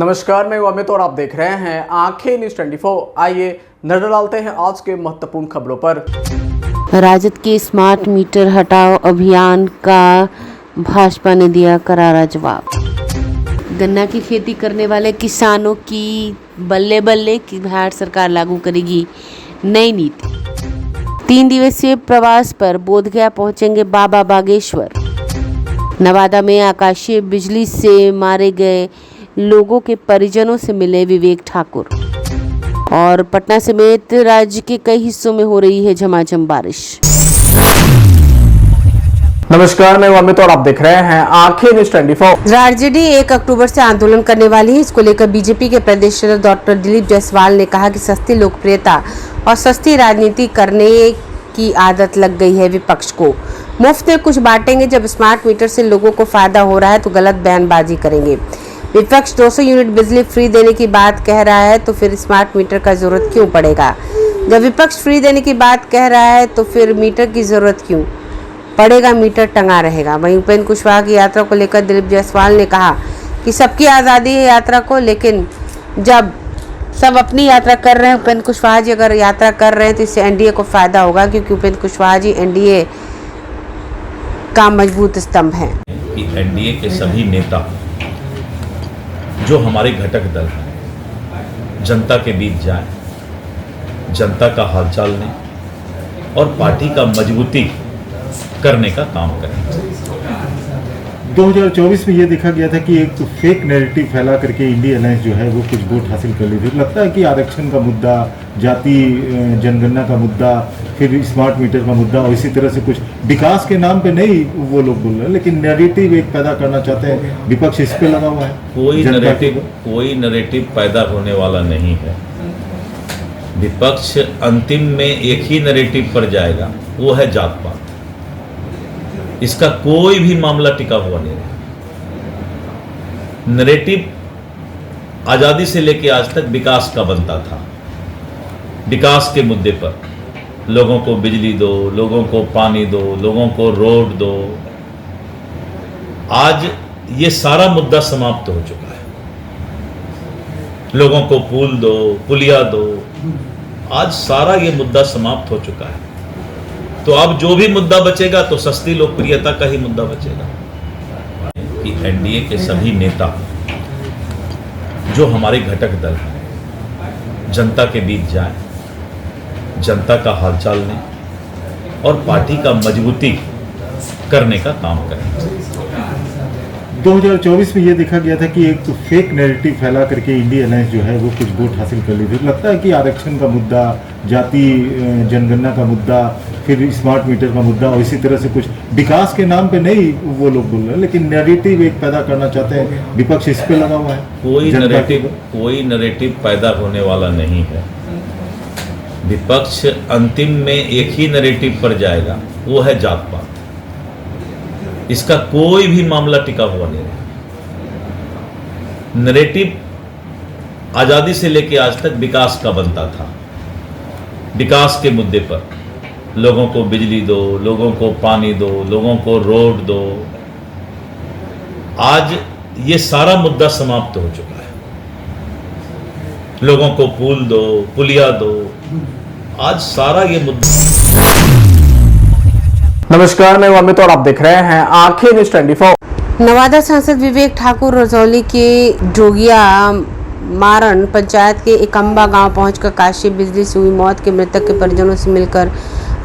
नमस्कार, मैं अमित और आप देख रहे हैं आंखें न्यूज 24। आइए नजर डालते हैं आज के महत्वपूर्ण खबरों पर। राजद के स्मार्ट मीटर हटाओ अभियान का भाजपा ने दिया करारा जवाब। गन्ना की खेती करने वाले किसानों की बल्ले बल्ले की बिहार सरकार लागू करेगी नई नीति। 3 दिवसीय प्रवास पर बोधगया पहुंचेंगे बाबा बागेश्वर। नवादा में आकाशीय बिजली से मारे गए लोगों के परिजनों से मिले विवेक ठाकुर। और पटना समेत राज्य के कई हिस्सों में हो रही है झमाझम बारिश। नमस्कार, मैं अमित और आप देख रहे हैं आंखें न्यूज 24। आरजेडी 1 अक्टूबर से आंदोलन करने वाली है। इसको लेकर बीजेपी के प्रदेश अध्यक्ष डॉक्टर दिलीप जायसवाल ने कहा कि सस्ती लोकप्रियता और सस्ती राजनीति करने की आदत लग गई है विपक्ष को। मुफ्त में कुछ बांटेंगे, जब स्मार्ट मीटर से लोगों को फायदा हो रहा है तो गलत बयानबाजी करेंगे। विपक्ष 200 यूनिट बिजली फ्री देने की बात कह रहा है तो फिर स्मार्ट मीटर का जरूरत क्यों पड़ेगा। जब विपक्ष फ्री देने की बात कह रहा है तो फिर मीटर की जरूरत क्यों पड़ेगा, मीटर टंगा रहेगा। वहीं उपेंद्र कुशवाहा की यात्रा को लेकर दिलीप जायसवाल ने कहा कि सबकी आज़ादी है यात्रा को, लेकिन जब सब अपनी यात्रा कर रहे हैं, उपेंद्र कुशवाहा जी अगर यात्रा कर रहे हैं तो इससे एनडीए को फायदा होगा, क्योंकि उपेंद्र कुशवाहा जी एनडीए का मजबूत स्तंभ है। एनडीए के सभी नेता जो हमारे घटक दल हैं जनता के बीच जाएं, जनता का हालचाल लें और पार्टी का मजबूती करने का काम करें। 2024 में ये देखा गया था कि एक फेक नैरेटिव फैला करके इंडिया अलायंस जो है वो कुछ वोट हासिल कर ली थी। लगता है कि आरक्षण का मुद्दा, जाति जनगणना का मुद्दा, फिर स्मार्ट मीटर का मुद्दा और इसी तरह से कुछ विकास के नाम पे नहीं वो लोग बोल रहे हैं, लेकिन नैरेटिव एक पैदा करना चाहते हैं। विपक्ष इस पे लगा हुआ है। कोई नैरेटिव पैदा होने वाला नहीं है। विपक्ष अंतिम में एक ही नैरेटिव पर जाएगा, वो है जात पात। इसका कोई भी मामला टिका हुआ नहीं है। नैरेटिव आज़ादी से लेके आज तक विकास का बनता था। विकास के मुद्दे पर लोगों को बिजली दो, लोगों को पानी दो, लोगों को रोड दो। आज ये सारा मुद्दा समाप्त हो चुका है। लोगों को पुल दो, पुलिया दो, आज सारा ये मुद्दा समाप्त हो चुका है। तो अब जो भी मुद्दा बचेगा तो सस्ती लोकप्रियता का ही मुद्दा बचेगा। कि एनडीए के सभी नेता जो हमारे घटक दल हैं जनता के बीच जाएं, जनता का हालचाल लें और पार्टी का मजबूती करने का काम करें। 2024 में ये देखा गया था कि एक फेक नैरेटिव फैला करके इंडिया अलायंस जो है वो कुछ वोट हासिल कर ली थी। लगता है कि आरक्षण का मुद्दा, जाति जनगणना का मुद्दा, फिर स्मार्ट मीटर का मुद्दा और इसी तरह से कुछ विकास के नाम पे नहीं वो लोग बोल रहे हैं, लेकिन नैरेटिव एक पैदा करना चाहते हैं। विपक्ष इस पे लगा हुआ है। कोई नैरेटिव पैदा होने वाला नहीं है। विपक्ष अंतिम में एक ही नैरेटिव पर जाएगा, वो है जात पात। इसका कोई भी मामला टिका हुआ नहीं है। नैरेटिव आज़ादी से लेके आज तक विकास का बनता था। विकास के मुद्दे पर लोगों को बिजली दो, लोगों को पानी दो, लोगों को रोड दो। आज ये सारा मुद्दा समाप्त हो चुका है। लोगों को पुल दो, पुलिया दो, आज सारा ये मुद्दा। नमस्कार, मैं अमित और आप देख रहे हैं आंखें न्यूज 24। नवादा सांसद विवेक ठाकुर रजौली के जोगिया मारण पंचायत के एकम्बा गांव पहुंचकर काशी बिजली से हुई मौत के मृतक के परिजनों से मिलकर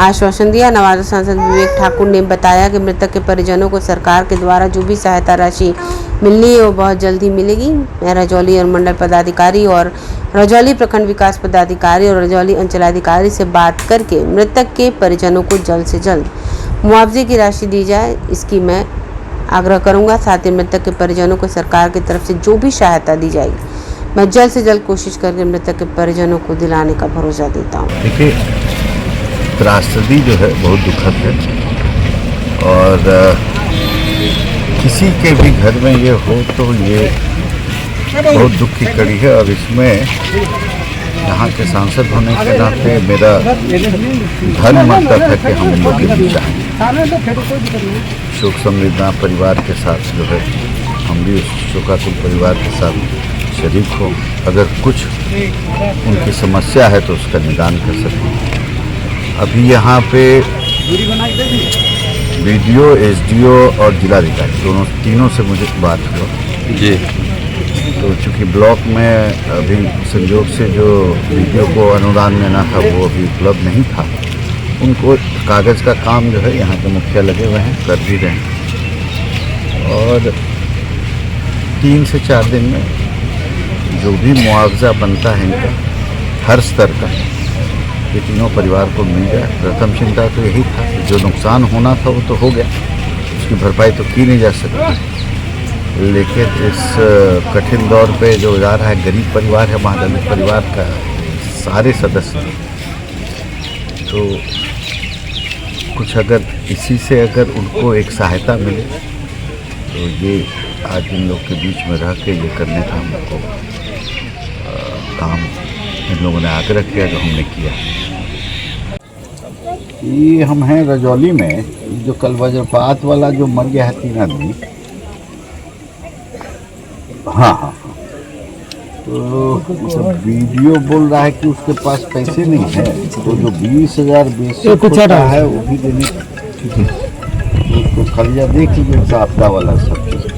आश्वासन दिया। नवादा सांसद विवेक ठाकुर ने बताया कि मृतक के परिजनों को सरकार के द्वारा जो भी सहायता राशि मिलनी है वो बहुत जल्द ही मिलेगी। मैं रजौली और मंडल पदाधिकारी और रजौली प्रखंड विकास पदाधिकारी और रजौली अंचलाधिकारी से बात करके मृतक के परिजनों को जल्द से जल्द मुआवजे की राशि दी जाए, इसकी मैं आग्रह करूंगा। साथ ही मृतक के परिजनों को सरकार की तरफ से जो भी सहायता दी जाएगी मैं जल्द से जल्द कोशिश करके मृतक के परिजनों को दिलाने का भरोसा देता हूँ। देखिए, त्रासदी जो है बहुत दुखद है और किसी के भी घर में ये हो तो ये बहुत दुख की कड़ी है। और इसमें यहाँ के सांसद होने के नाते मेरा धर्म मानता था कि हम लोग के बीच आएंगे। शोक संवेदना परिवार के साथ जो है हम भी उस शोकाकुल परिवार के साथ शरीक हों, अगर कुछ उनकी समस्या है तो उसका निदान कर सकें। अभी यहाँ पे बीडीओ, एसडीओ और जिलाधिकारी तीनों से मुझे बात हुआ जी। तो चूँकि ब्लॉक में अभी संयोग से जो बीडीओ को अनुदान लेना था वो अभी उपलब्ध नहीं था, उनको कागज़ का काम जो है यहाँ के मुखिया लगे हुए हैं, कर भी रहे हैं। और 3 से 4 दिन में जो भी मुआवजा बनता है इनका हर स्तर का, ये तीनों परिवार को मिल जाए। प्रथम चिंता तो यही था कि जो नुकसान होना था वो तो हो गया, उसकी भरपाई तो की नहीं जा सकती, लेकिन इस कठिन दौर पे जो जा रहा है, गरीब परिवार है, वहाँ दलित परिवार का सारे सदस्य, तो कुछ अगर इसी से अगर उनको एक सहायता मिले तो ये आज इन लोग के बीच में रह के ये करने का हमको काम इन लोगों ने आग्रह किया, जो हमने किया। ये हम हैं रजौली में, जो कल वज्रपात वाला जो मर गया है 3 आदमी, हाँ, तो वीडियो बोल रहा है कि उसके पास पैसे नहीं है, तो जो 20,000 बेसिक होता है वो भी देने, तो खर्चा देख लीजिए, आपदा वाला सब चीज़।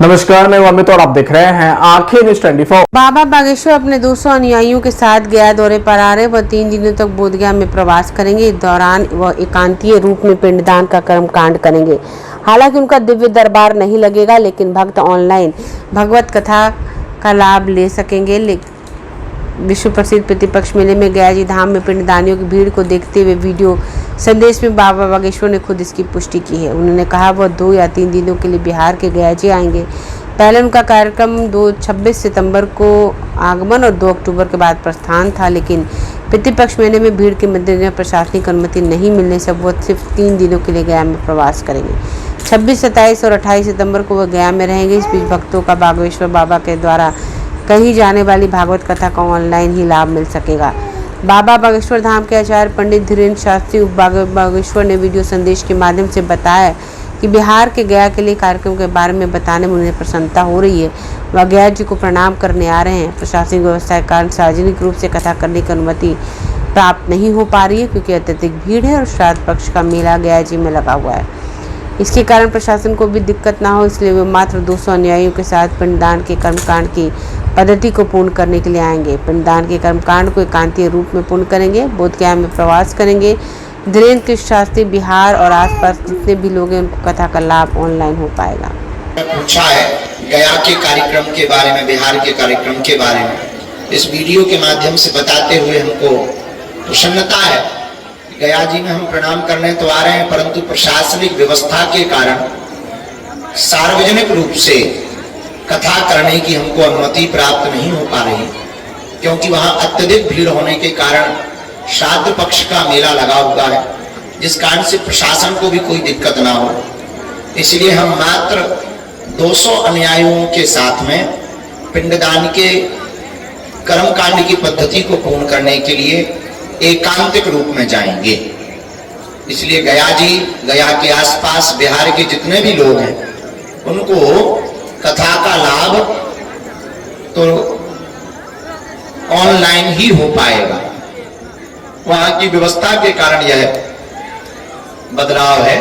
नमस्कार, मैं अमित और आप देख रहे हैं आंखें न्यूज़ 24। बाबा बागेश्वर अपने 200 अनुयायियों के साथ गया दौरे पर आ रहे। वह 3 दिनों तक बोधगया में प्रवास करेंगे। इस दौरान वह एकांतीय रूप में पिंडदान का कर्मकांड करेंगे। हालांकि उनका दिव्य दरबार नहीं लगेगा, लेकिन भक्त ऑनलाइन भगवत कथा का लाभ ले सकेंगे। विश्व प्रसिद्ध प्रतिपक्ष मेले में गयाजी धाम में पिंडदानियों की भीड़ को देखते हुए वीडियो संदेश में बाबा बागेश्वर ने खुद इसकी पुष्टि की है। उन्होंने कहा वह 2 या 3 दिनों के लिए बिहार के गयाजी आएंगे। पहले उनका कार्यक्रम 26 सितंबर को आगमन और 2 अक्टूबर के बाद प्रस्थान था, लेकिन प्रतिपक्ष मेले में भीड़ के मद्देनजर प्रशासनिक अनुमति नहीं मिलने से वो सिर्फ 3 दिनों के लिए गया में प्रवास करेंगे। 26, 27 और 28 सितंबर को वह गया में रहेंगे। इस बीच भक्तों का बागेश्वर बाबा के द्वारा कही जाने वाली भागवत कथा का ऑनलाइन ही लाभ मिल सकेगा। बाबा बागेश्वर धाम के आचार्य पंडित धीरेन्द्र शास्त्री उप बागेश्वर ने वीडियो संदेश के माध्यम से बताया कि बिहार के गया के लिए कार्यक्रम के बारे में बताने में उन्हें प्रसन्नता हो रही है। वह गया जी को प्रणाम करने आ रहे हैं। प्रशासनिक व्यवस्था के कारण सार्वजनिक रूप से कथा करने की अनुमति प्राप्त नहीं हो पा रही है, क्योंकि अत्यधिक भीड़ है और श्राद्ध पक्ष का मेला गया जी में लगा हुआ है। इसके कारण प्रशासन को भी दिक्कत ना हो, इसलिए वे मात्र 200 अनुयायियों के साथ पिंडदान के कर्मकांड की पद्धति को पूर्ण करने के लिए आएंगे। पिंडदान के कर्मकांड को एकांतीय रूप में पूर्ण करेंगे। बोधगया में प्रवास करेंगे। धीरेन्द्र कृष्ण शास्त्री बिहार और आसपास जितने भी लोग हैं उनको कथा का लाभ ऑनलाइन हो पाएगा। पूछा है गया के कार्यक्रम के बारे में, बिहार के कार्यक्रम के बारे में, इस वीडियो के माध्यम से बताते हुए हमको प्रसन्नता है। गया जी में हम प्रणाम करने तो आ रहे हैं, परंतु प्रशासनिक व्यवस्था के कारण सार्वजनिक रूप से कथा करने की हमको अनुमति प्राप्त नहीं हो पा रही, क्योंकि वहां अत्यधिक भीड़ होने के कारण श्राद्ध पक्ष का मेला लगा हुआ है, जिस कारण से प्रशासन को भी कोई दिक्कत ना हो। इसलिए हम मात्र 200 अनुयायियों के साथ में पिंडदान के कर्मकांड की पद्धति को पूर्ण करने के लिए एकांतिक रूप में जाएंगे। इसलिए गया जी, गया के आसपास बिहार के जितने भी लोग हैं उनको कथा का लाभ तो ऑनलाइन ही हो पाएगा। वहां की व्यवस्था के कारण यह बदलाव है।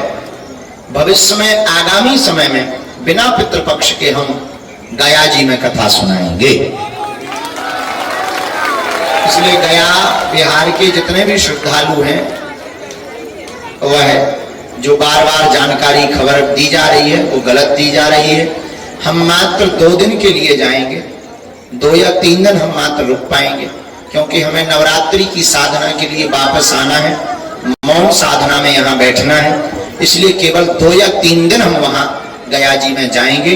भविष्य में, आगामी समय में बिना पितृपक्ष के हम गया जी में कथा सुनाएंगे। इसलिए गया बिहार के जितने भी श्रद्धालु हैं, वह जो बार बार जानकारी खबर दी जा रही है वो गलत दी जा रही है। हम मात्र 2 दिन के लिए जाएंगे, 2 या 3 दिन हम मात्र रुक पाएंगे, क्योंकि हमें नवरात्रि की साधना के लिए वापस आना है, मौन साधना में यहाँ बैठना है। इसलिए केवल 2 या 3 दिन हम वहाँ गया जी में जाएंगे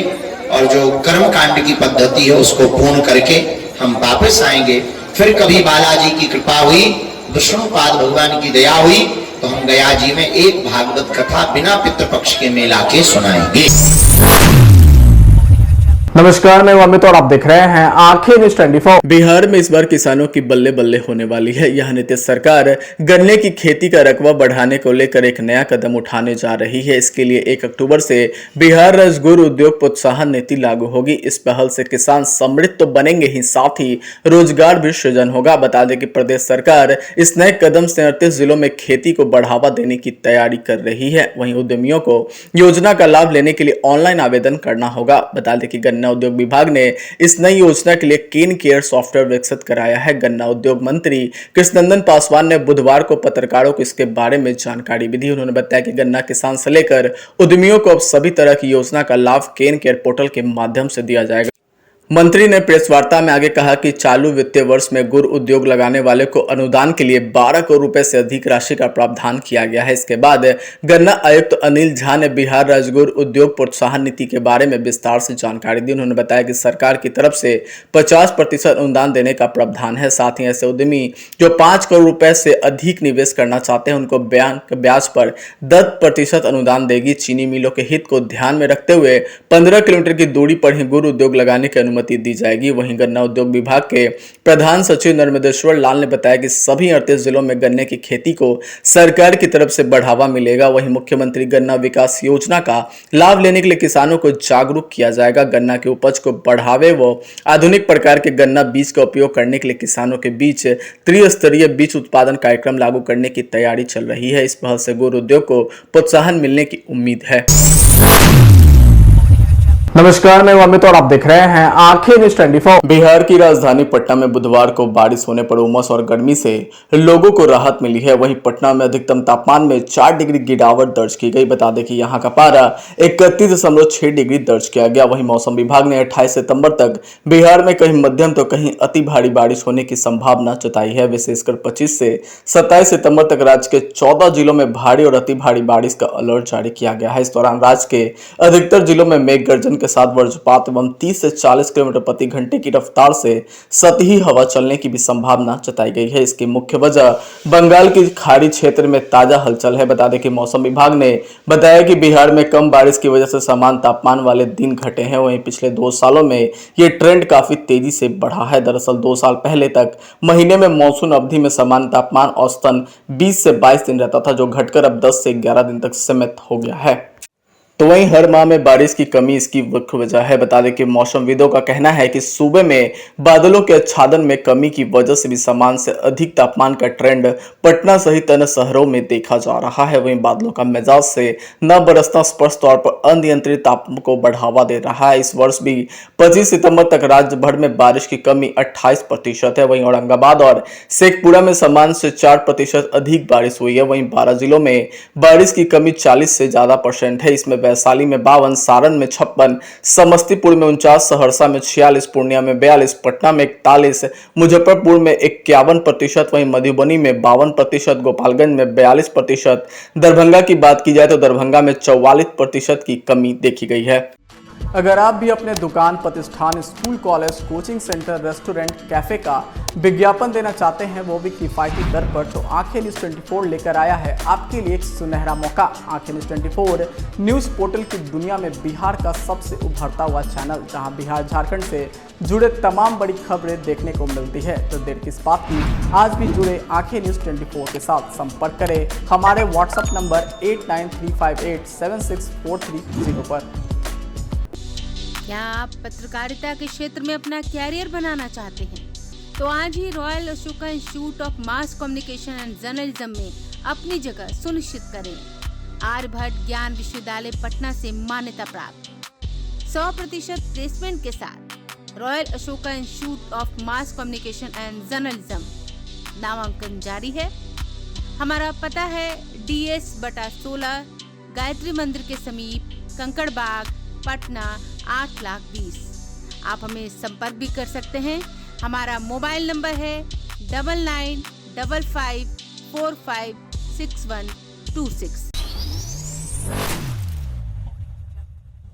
और जो कर्मकांड की पद्धति है उसको पूर्ण करके हम वापस आएंगे। फिर कभी बालाजी की कृपा हुई, विष्णुपाद भगवान की दया हुई, तो हम गया जी में एक भागवत कथा बिना पितृपक्ष के मेला के सुनाएंगे। नमस्कार, मैं अमित और आप देख रहे हैं आंखें न्यूज 24। बिहार में इस बार किसानों की बल्ले बल्ले होने वाली है। यह नीतीश सरकार गन्ने की खेती का रकबा बढ़ाने को लेकर एक नया कदम उठाने जा रही है। इसके लिए 1 अक्टूबर से बिहार राज्य गुड़ उद्योग प्रोत्साहन नीति लागू होगी। इस पहल से किसान समृद्ध तो बनेंगे ही, साथ ही रोजगार भी सृजन होगा। बता दें कि प्रदेश सरकार इस नए कदम से 38 जिलों में खेती को बढ़ावा देने की तैयारी कर रही है। वहीं उद्यमियों को योजना का लाभ लेने के लिए ऑनलाइन आवेदन करना होगा। बता दें कि गन्ना उद्योग विभाग ने इस नई योजना के लिए केन केयर सॉफ्टवेयर विकसित कराया है। गन्ना उद्योग मंत्री कृष्णनंदन पासवान ने बुधवार को पत्रकारों को इसके बारे में जानकारी भी दी। उन्होंने बताया कि गन्ना किसान से लेकर उद्यमियों को अब सभी तरह की योजना का लाभ केन केयर पोर्टल के माध्यम से दिया जाएगा। मंत्री ने प्रेस वार्ता में आगे कहा कि चालू वित्तीय वर्ष में गुड़ उद्योग लगाने वाले को अनुदान के लिए 12 करोड़ रुपए से अधिक राशि का प्रावधान किया गया है। इसके बाद गन्ना आयुक्त अनिल झा ने बिहार राज्य गुड़ उद्योग प्रोत्साहन नीति के बारे में विस्तार से जानकारी दी। उन्होंने बताया कि सरकार की तरफ से 50% अनुदान देने का प्रावधान है। साथ ही ऐसे उद्यमी जो 5 करोड़ रुपए से अधिक निवेश करना चाहते हैं उनको ब्याज पर 10% अनुदान देगी। चीनी मिलों के हित को ध्यान में रखते हुए 15 किलोमीटर की दूरी पर ही गुड़ उद्योग लगाने की अनुमति दी जाएगी। वहीं गन्ना उद्योग विभाग के प्रधान सचिव नर्मदेश्वर लाल ने बताया कि सभी 38 जिलों में गन्ने की खेती को सरकार की तरफ से बढ़ावा मिलेगा। वहीं मुख्यमंत्री गन्ना विकास योजना का लाभ लेने के लिए किसानों को जागरूक किया जाएगा। गन्ना की उपज को बढ़ावे व आधुनिक प्रकार के गन्ना बीज का उपयोग करने के लिए किसानों के बीच त्रिस्तरीय बीज उत्पादन कार्यक्रम लागू करने की तैयारी चल रही है। इस पहल से गुड़ उद्योग को प्रोत्साहन मिलने की उम्मीद है। नमस्कार, मैं अमित और आप देख रहे हैं आंखें न्यूज 24। बिहार की राजधानी पटना में बुधवार को बारिश होने पर उमस और गर्मी से लोगों को राहत मिली है। वहीं पटना में अधिकतम तापमान में 4 डिग्री गिरावट दर्ज की गई। बता दें कि यहां का पारा 31.6 डिग्री दर्ज किया गया। वहीं मौसम विभाग ने 28 सितंबर तक बिहार में कहीं मध्यम तो कहीं अति भारी बारिश होने की संभावना जताई है। विशेषकर 25 से 27 सितंबर तक राज्य के 14 जिलों में भारी और अति भारी बारिश का अलर्ट जारी किया गया है। इस दौरान राज्य के अधिकतर जिलों में मेघ गर्जन के साथ वज्रपात एवं 30 से 40 किलोमीटर प्रति घंटे की रफ्तार से सतही हवा चलने की भी संभावना जताई गई है। इसकी मुख्य वजह बंगाल की खाड़ी क्षेत्र में ताजा हलचल है। बता दें कि मौसम विभाग ने बताया कि बिहार में कम बारिश की वजह से समान तापमान वाले दिन घटे हैं। वहीं पिछले 2 सालों में ये ट्रेंड काफी तेजी से बढ़ा है। दरअसल 2 साल पहले तक महीने में मानसून अवधि में समान तापमान औसतन 20 से 22 दिन रहता था, जो घटकर अब 10 से 11 दिन तक सीमित हो गया है। तो वहीं हर माह में बारिश की कमी इसकी मुख्य वजह है। बता दें कि मौसमविदों का कहना है कि सूबे में बादलों के आच्छादन में कमी की वजह से भी सामान्य से अधिक तापमान का ट्रेंड पटना सहित अन्य शहरों में देखा जा रहा है। वहीं बादलों का मिजाज से न बरसना स्पष्ट तौर पर अनियंत्रित तापमान को बढ़ावा दे रहा है। इस वर्ष भी 25 सितंबर तक राज्य भर में बारिश की कमी 28% है। वहीं औरंगाबाद और शेखपुरा में सामान्य से 4% अधिक बारिश हुई है। वहीं 12 जिलों में बारिश की कमी 40 से ज्यादा % है। इसमें वैशाली में 52, सारण में 56, समस्तीपुर में 49, सहरसा में 46, पूर्णिया में 42, पटना में 41, मुजफ्फरपुर में 51%, वहीं मधुबनी में 52%, गोपालगंज में 42%, दरभंगा की बात की जाए तो दरभंगा में 44% की कमी देखी गई है। अगर आप भी अपने दुकान, प्रतिष्ठान, school, college, coaching centre, restaurant, cafe का विज्ञापन देना चाहते हैं, वो भी किफायती दर पर, तो आंखें न्यूज 24 लेकर आया है आपके लिए एक सुनहरा मौका। आंखें न्यूज 24 न्यूज पोर्टल की दुनिया में बिहार का सबसे उभरता हुआ चैनल, जहां बिहार झारखंड से जुड़े तमाम बड़ी खबरें देखने को मिलती है। तो देर किस बात की, आज भी जुड़े आंखें न्यूज 24 के साथ। संपर्क करें हमारे व्हाट्सएप नंबर 8935876430 पर। क्या आप पत्रकारिता के क्षेत्र में अपना कैरियर बनाना चाहते हैं? तो आज ही Royal Ashoka Institute of Mass Communication and Journalism में अपनी जगह सुनिश्चित करें। आर्यभट्ट ज्ञान विश्वविद्यालय पटना से मान्यता प्राप्त 100% प्लेसमेंट के साथ royal Ashoka Institute of Mass Communication and journalism नामांकन जारी है। हमारा पता है DS/16 गायत्री मंदिर के समीप, कंकड़ बाग, पटना 8,20,000। आप हमें संपर्क भी कर सकते हैं। हमारा मोबाइल नंबर है 9955456126।